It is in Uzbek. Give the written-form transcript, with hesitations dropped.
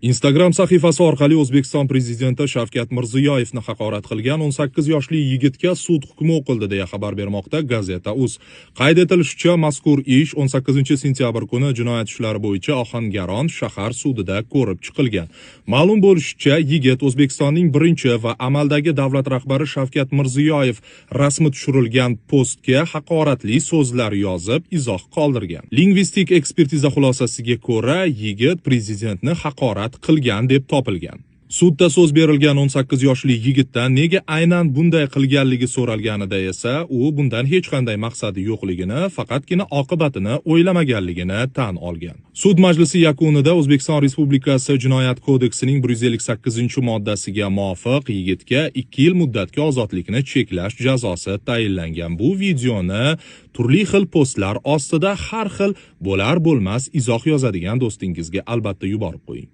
Instagram sahifasi orqali O'zbekiston prezidenti Shavkat Mirziyoyevni haqorat qilgan 18 yoshli yigitga sud hukmi o'qildi deya xabar bermoqda Gazeta.uz. Qayd etilishicha, mazkur ish 18-sentyabr kuni jinoyat ishlari bo'yicha Ohangaron shahar sudida ko'rib chiqilgan. Ma'lum bo'lishicha, yigit O'zbekistonning birinchi va amaldagi davlat rahbari Shavkat Mirziyoyev rasmi tushirilgan postga haqoratli so'zlar yozib, izoh qoldirgan. Lingvistik ekspertiza xulosasiga ko'ra, yigit prezidentni haqorat qilgan deb topilgan. Sudda so'z berilgan 18 yoshli yigitdan nega aynan bunday qilganligi so'ralganida esa u bundan hech qanday maqsadi yo'qligini, faqatgina oqibatini o'ylamaganligini tan olgan. Sud majlisi yakunida O'zbekiston Respublikasi Jinoyat kodeksining 158-moddasiga muvofiq yigitga 2 yil muddatga ozodlikni cheklash jazosi tayinlangan. Bu videoni turli xil postlar ostida har xil bo'lar-bo'lmas izoh yozadigan do'stingizga albatta yuborib qo'ying.